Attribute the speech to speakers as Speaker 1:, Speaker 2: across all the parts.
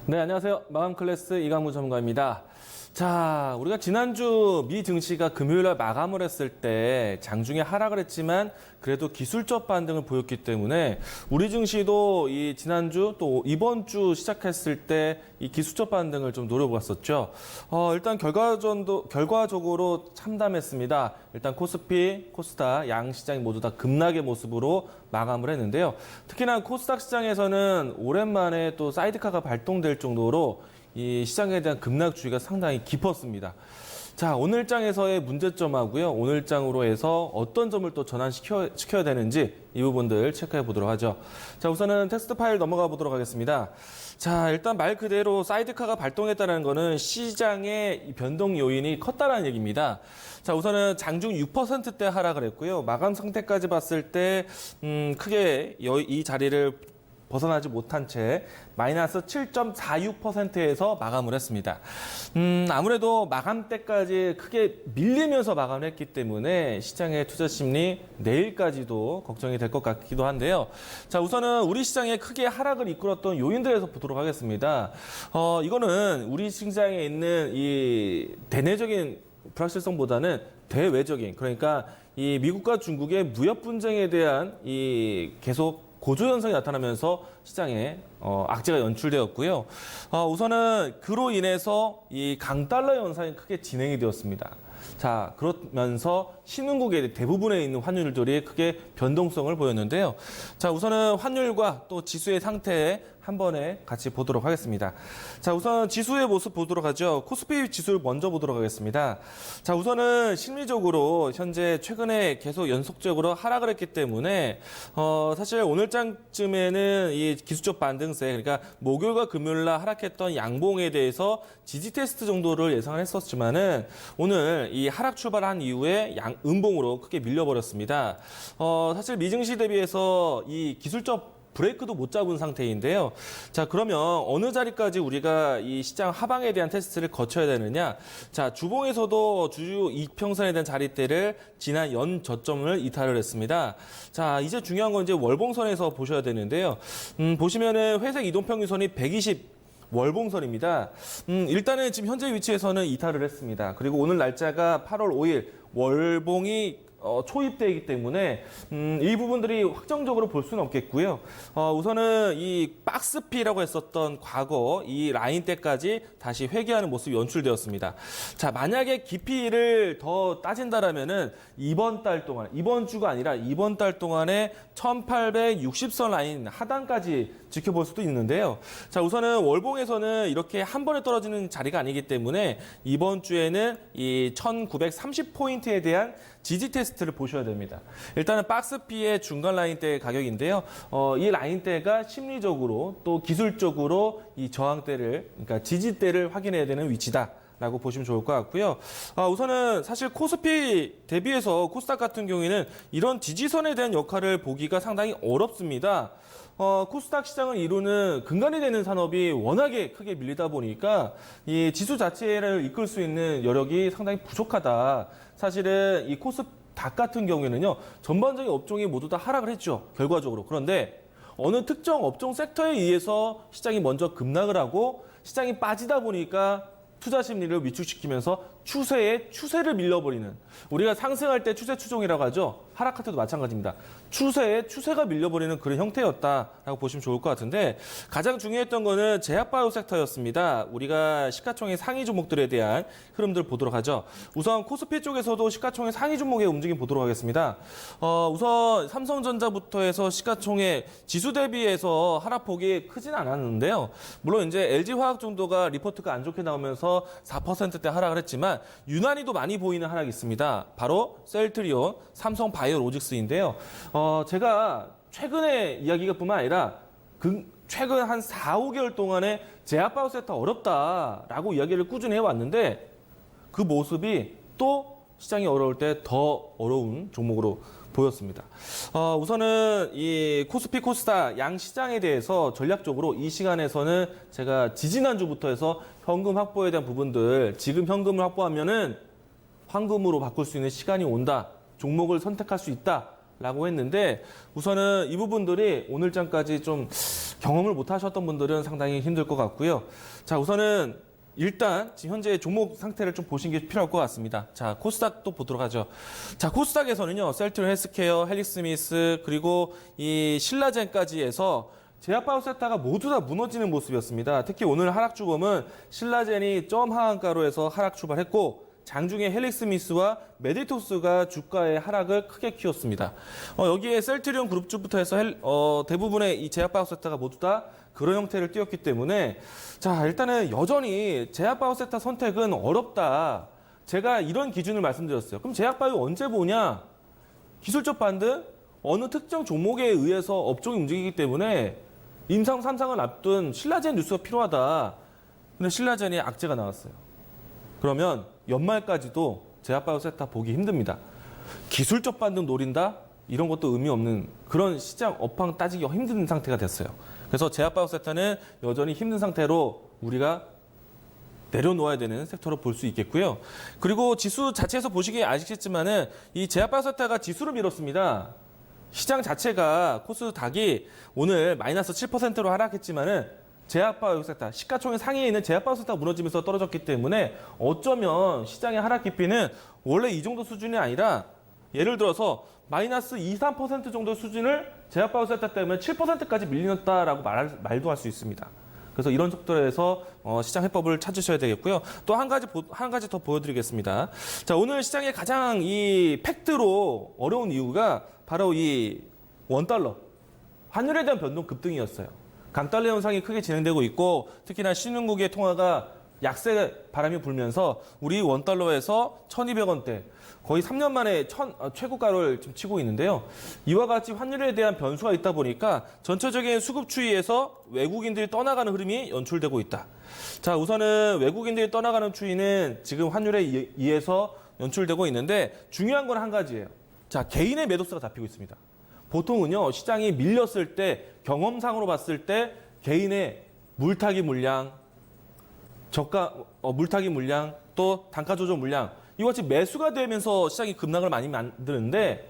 Speaker 1: 네, 안녕하세요. 마감 클래스 이강무 전문가입니다. 자, 우리가 지난주 미 증시가 금요일날 마감을 했을 때 장중에 하락을 했지만 그래도 기술적 반등을 보였기 때문에 우리 증시도 이 지난주 또 이번 주 시작했을 때 이 기술적 반등을 좀 노려보았었죠. 일단 결과적으로 참담했습니다. 일단 코스피, 코스닥 양 시장이 모두 다 급락의 모습으로 마감을 했는데요. 특히나 코스닥 시장에서는 오랜만에 또 사이드카가 발동될 정도로 이 시장에 대한 급락 주의가 상당히 깊었습니다. 자, 오늘장에서의 문제점하고요. 오늘장으로 해서 어떤 점을 또 전환시켜야 되는지 이 부분들 체크해 보도록 하죠. 자, 우선은 텍스트 파일 넘어가 보도록 하겠습니다. 자, 일단 말 그대로 사이드카가 발동했다는 거는 시장의 변동 요인이 컸다라는 얘기입니다. 자, 우선은 장중 6%대 하락을 했고요. 마감 상태까지 봤을 때 크게 이 자리를 벗어나지 못한 채 마이너스 7.46%에서 마감을 했습니다. 아무래도 마감 때까지 크게 밀리면서 마감을 했기 때문에 시장의 투자 심리 내일까지도 걱정이 될 것 같기도 한데요. 자, 우선은 우리 시장에 크게 하락을 이끌었던 요인들에서 보도록 하겠습니다. 이거는 우리 시장에 있는 이 대내적인 불확실성보다는 대외적인, 그러니까 이 미국과 중국의 무역 분쟁에 대한 이 계속 고조 현상이 나타나면서 시장에 악재가 연출되었고요. 우선은 그로 인해서 이 강달러 현상이 크게 진행이 되었습니다. 자, 그러면서 신흥국의 대부분에 있는 환율들이 크게 변동성을 보였는데요. 자, 우선은 환율과 또 지수의 상태 한 번에 같이 보도록 하겠습니다. 자, 우선 지수의 모습 보도록 하죠. 코스피 지수를 먼저 보도록 하겠습니다. 자, 우선은 심리적으로 현재 최근에 계속 연속적으로 하락을 했기 때문에 사실 오늘장쯤에는 이 기술적 반등세, 그러니까 목요일과 금요일날 하락했던 양봉에 대해서 지지 테스트 정도를 예상을 했었지만은 오늘 이 하락 출발한 이후에 음봉으로 크게 밀려버렸습니다. 사실 미증시 대비해서 이 기술적 브레이크도 못 잡은 상태인데요. 자, 그러면 어느 자리까지 우리가 이 시장 하방에 대한 테스트를 거쳐야 되느냐? 자, 주봉에서도 주주 이평선에 대한 자리대를 지난 연 저점을 이탈을 했습니다. 자, 이제 중요한 건 이제 월봉선에서 보셔야 되는데요. 보시면은 회색 이동평균선이 120 월봉선입니다. 일단은 지금 현재 위치에서는 이탈을 했습니다. 그리고 오늘 날짜가 8월 5일 월봉이 초입되기 때문에 이 부분들이 확정적으로 볼 수는 없겠고요. 우선은 이 박스피라고 했었던 과거 이 라인 때까지 다시 회귀하는 모습이 연출되었습니다. 자, 만약에 깊이를 더 따진다라면은 이번 달 동안, 이번 주가 아니라 이번 달 동안에 1860선 라인 하단까지 지켜볼 수도 있는데요. 자, 우선은 월봉에서는 이렇게 한 번에 떨어지는 자리가 아니기 때문에 이번 주에는 이 1930포인트에 대한 지지 테스트를 보셔야 됩니다. 일단은 박스피의 중간 라인대 가격인데요. 이 라인대가 심리적으로 또 기술적으로 이 저항대를, 그러니까 지지대를 확인해야 되는 위치다. 라고 보시면 좋을 것 같고요. 우선은 사실 코스피 대비해서 코스닥 같은 경우에는 이런 지지선에 대한 역할을 보기가 상당히 어렵습니다. 코스닥 시장을 이루는 근간이 되는 산업이 워낙에 크게 밀리다 보니까 이 지수 자체를 이끌 수 있는 여력이 상당히 부족하다. 사실은 이 코스닥 같은 경우에는요, 전반적인 업종이 모두 다 하락을 했죠. 결과적으로. 그런데 어느 특정 업종 섹터에 의해서 시장이 먼저 급락을 하고 시장이 빠지다 보니까 투자 심리를 위축시키면서 추세를 밀려버리는, 우리가 상승할 때 추세 추종이라고 하죠. 하락할 때도 마찬가지입니다. 추세가 밀려버리는 그런 형태였다라고 보시면 좋을 것 같은데, 가장 중요했던 거는 제약바이오 섹터였습니다. 우리가 시가총액 상위 종목들에 대한 흐름들 보도록 하죠. 우선 코스피 쪽에서도 시가총액 상위 종목의 움직임 보도록 하겠습니다. 우선 삼성전자부터 해서 시가총액 지수 대비해서 하락폭이 크진 않았는데요. 물론 이제 LG화학 정도가 리포트가 안 좋게 나오면서 4%대 하락을 했지만 유난히도 많이 보이는 하락이 있습니다. 바로 셀트리온, 삼성바이오로직스인데요. 제가 최근에 이야기가 뿐만 아니라 최근 한 4, 5개월 동안에 제약바이오 섹터 어렵다라고 이야기를 꾸준히 해왔는데 그 모습이 또 시장이 어려울 때 더 어려운 종목으로 보였습니다. 우선은 이 코스피, 코스닥 양 시장에 대해서 전략적으로 이 시간에서는 제가 지지난주부터 해서 현금 확보에 대한 부분들, 지금 현금을 확보하면은 황금으로 바꿀 수 있는 시간이 온다. 종목을 선택할 수 있다. 라고 했는데 우선은 이 부분들이 오늘장까지 좀 경험을 못 하셨던 분들은 상당히 힘들 것 같고요. 자, 우선은 일단 지금 현재 종목 상태를 좀 보시는 게 필요할 것 같습니다. 자, 코스닥도 보도록 하죠. 자, 코스닥에서는요, 셀트리온 헬스케어, 헬릭스미스, 그리고 이 신라젠까지 해서 제약바이오섹터가 모두 다 무너지는 모습이었습니다. 특히 오늘 하락 주범은 신라젠이 점 하한가로 해서 하락 출발했고, 장중에 헬릭스미스와 메디토스가 주가의 하락을 크게 키웠습니다. 여기에 셀트리온 그룹주부터 해서 대부분의 이 제약바이오섹터가 모두 다 그런 형태를 띄었기 때문에 자, 일단은 여전히 제약바이오섹터 선택은 어렵다. 제가 이런 기준을 말씀드렸어요. 그럼 제약바이오 언제 보냐? 기술적 반등? 어느 특정 종목에 의해서 업종이 움직이기 때문에 임상 3상을 앞둔 신라젠 뉴스가 필요하다. 근데 신라젠이 악재가 나왔어요. 그러면 연말까지도 제약바이오섹터 보기 힘듭니다. 기술적 반등 노린다? 이런 것도 의미 없는 그런 시장 업황 따지기 힘든 상태가 됐어요. 그래서 제약바이오섹터는 여전히 힘든 상태로 우리가 내려놓아야 되는 섹터로 볼 수 있겠고요. 그리고 지수 자체에서 보시기에 아시겠지만은 이 제약바이오섹터가 지수를 밀었습니다. 시장 자체가 코스닥이 오늘 마이너스 7%로 하락했지만은 제약바이오섹터, 시가총액 상위에 있는 제약바이오섹터가 무너지면서 떨어졌기 때문에 어쩌면 시장의 하락 깊이는 원래 이 정도 수준이 아니라 예를 들어서 마이너스 2, 3% 정도 수준을 제약바이오섹터 때문에 7%까지 밀렸다라고 말도 할 수 있습니다. 그래서 이런 속도에서 시장 해법을 찾으셔야 되겠고요. 또 한 가지 더 보여드리겠습니다. 자, 오늘 시장의 가장 이 팩트로 어려운 이유가 바로 이 원달러, 환율에 대한 변동 급등이었어요. 강달러 현상이 크게 진행되고 있고 특히나 신흥국의 통화가 약세 바람이 불면서 우리 원달러에서 1,200원대 거의 3년 만에 최고가를 지금 치고 있는데요. 이와 같이 환율에 대한 변수가 있다 보니까 전체적인 수급 추이에서 외국인들이 떠나가는 흐름이 연출되고 있다. 자, 우선은 외국인들이 떠나가는 추이는 지금 환율에 의해서 연출되고 있는데 중요한 건 한 가지예요. 자, 개인의 매도세가 잡히고 있습니다. 보통은요, 시장이 밀렸을 때 경험상으로 봤을 때 개인의 물타기 물량, 물타기 물량, 또 단가 조정 물량 이와 같이 매수가 되면서 시장이 급락을 많이 만드는데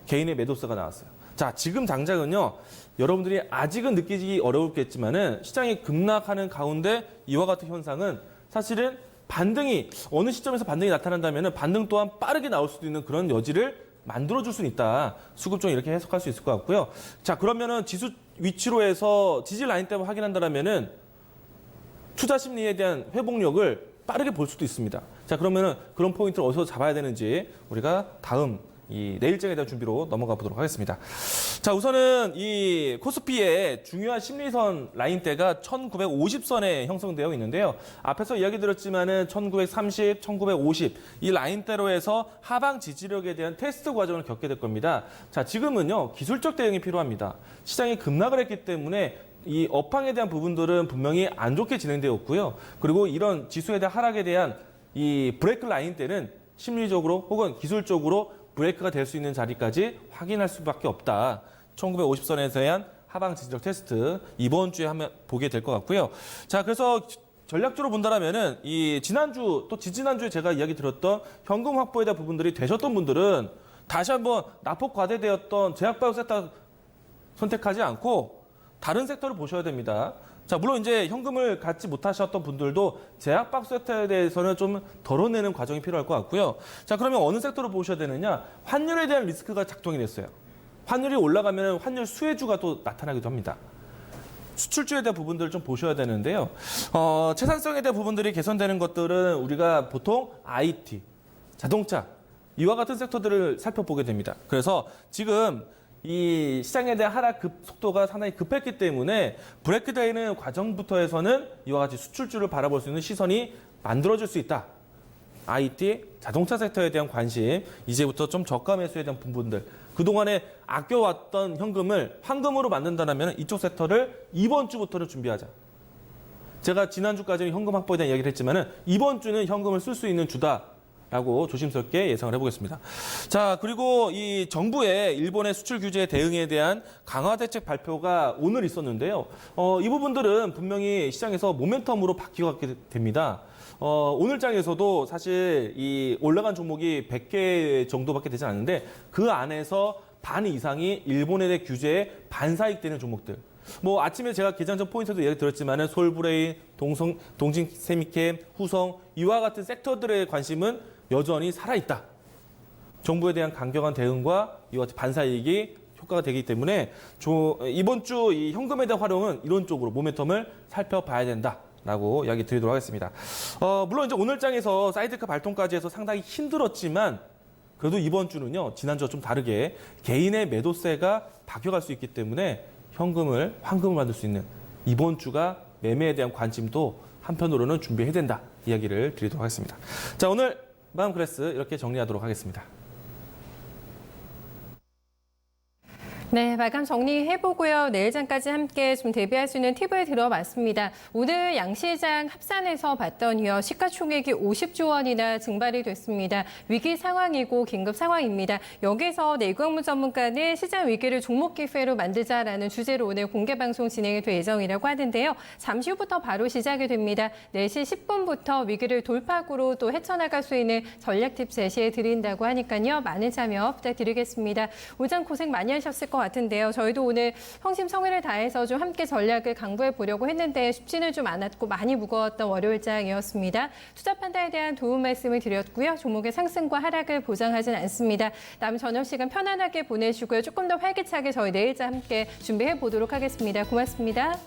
Speaker 1: 개인의 매도세가 나왔어요. 자, 지금 당장은요, 여러분들이 아직은 느끼기 어려웠겠지만은 시장이 급락하는 가운데 이와 같은 현상은 사실은 반등이 어느 시점에서 반등이 나타난다면은 반등 또한 빠르게 나올 수도 있는 그런 여지를 만들어줄 수는 있다. 수급종 이렇게 해석할 수 있을 것 같고요. 자, 그러면은 지수 위치로 해서 지지 라인 때문에 확인한다면은 투자 심리에 대한 회복력을 빠르게 볼 수도 있습니다. 자, 그러면은 그런 포인트를 어디서 잡아야 되는지 우리가 다음 이 내일장에 대한 준비로 넘어가 보도록 하겠습니다. 자, 우선은 이 코스피의 중요한 심리선 라인대가 1950선에 형성되어 있는데요. 앞에서 이야기 드렸지만은 1930, 1950 이 라인대로 해서 하방 지지력에 대한 테스트 과정을 겪게 될 겁니다. 자, 지금은요, 기술적 대응이 필요합니다. 시장이 급락을 했기 때문에 이 업황에 대한 부분들은 분명히 안 좋게 진행되었고요. 그리고 이런 지수에 대한 하락에 대한 이 브레이크 라인 때는 심리적으로 혹은 기술적으로 브레이크가 될 수 있는 자리까지 확인할 수밖에 없다. 1950선에 대한 하방 지지력 테스트 이번 주에 보게 될 것 같고요. 자, 그래서 전략적으로 본다면은 이 지난주 또 지지난주에 제가 이야기 드렸던 현금 확보에 대한 부분들이 되셨던 분들은 다시 한번 낙폭 과대되었던 제약바이오섹터 선택하지 않고 다른 섹터를 보셔야 됩니다. 자, 물론 이제 현금을 갖지 못하셨던 분들도 제약바이오섹터에 대해서는 좀 덜어내는 과정이 필요할 것 같고요. 자, 그러면 어느 섹터를 보셔야 되느냐? 환율에 대한 리스크가 작동이 됐어요. 환율이 올라가면 환율 수혜주가 또 나타나기도 합니다. 수출주에 대한 부분들을 좀 보셔야 되는데요. 채산성에 대한 부분들이 개선되는 것들은 우리가 보통 IT, 자동차 이와 같은 섹터들을 살펴보게 됩니다. 그래서 지금 이 시장에 대한 하락 속도가 상당히 급했기 때문에 브레이크되는 과정부터 해서는 이와 같이 수출주를 바라볼 수 있는 시선이 만들어질 수 있다. IT, 자동차 섹터에 대한 관심, 이제부터 좀 저가 매수에 대한 부분들, 그동안에 아껴왔던 현금을 황금으로 만든다면 이쪽 섹터를 이번 주부터는 준비하자. 제가 지난주까지는 현금 확보에 대한 이야기를 했지만 이번 주는 현금을 쓸 수 있는 주다. 라고 조심스럽게 예상을 해보겠습니다. 자, 그리고 이 정부의 일본의 수출 규제 대응에 대한 강화 대책 발표가 오늘 있었는데요. 이 부분들은 분명히 시장에서 모멘텀으로 바뀌게 됩니다. 오늘 장에서도 사실 이 올라간 종목이 100개 정도밖에 되지 않는데 그 안에서 반 이상이 일본에 대해 규제에 반사익되는 종목들. 뭐 아침에 제가 개장 전 포인트도 얘기 들었지만은 솔브레인, 동진세미캠, 후성 이와 같은 섹터들의 관심은 여전히 살아있다. 정부에 대한 강경한 대응과 이와 같은 반사이익이 효과가 되기 때문에 이번 주 이 현금에 대한 활용은 이런 쪽으로 모멘텀을 살펴봐야 된다라고 이야기 드리도록 하겠습니다. 물론 이제 오늘 장에서 사이드카 발동까지 해서 상당히 힘들었지만 그래도 이번 주는요 지난주와 좀 다르게 개인의 매도세가 박혀갈 수 있기 때문에 황금을 만들 수 있는 이번 주가 매매에 대한 관심도 한편으로는 준비해야 된다 이야기를 드리도록 하겠습니다. 자, 오늘 마음 클래스 이렇게 정리하도록 하겠습니다.
Speaker 2: 네, 마감 정리해보고요. 내일장까지 함께 좀 대비할 수 있는 팁을 들어봤습니다. 오늘 양시장 합산해서 봤더니요. 시가총액이 50조 원이나 증발이 됐습니다. 위기 상황이고 긴급 상황입니다. 여기서 내광무 전문가는 시장 위기를 종목 기회로 만들자라는 주제로 오늘 공개방송 진행이 될 예정이라고 하는데요. 잠시 후부터 바로 시작이 됩니다. 4시 10분부터 위기를 돌파구로 또 헤쳐나갈 수 있는 전략 팁 제시해 드린다고 하니까요. 많은 참여 부탁드리겠습니다. 오전 고생 많이 하셨을 것 같은데요. 저희도 오늘 성심성의를 다해서 좀 함께 전략을 강구해 보려고 했는데 쉽지는 좀 않았고 많이 무거웠던 월요일장이었습니다. 투자 판단에 대한 도움 말씀을 드렸고요. 종목의 상승과 하락을 보장하진 않습니다. 남은 저녁 시간 편안하게 보내시고요. 조금 더 활기차게 저희 내일자 함께 준비해 보도록 하겠습니다. 고맙습니다.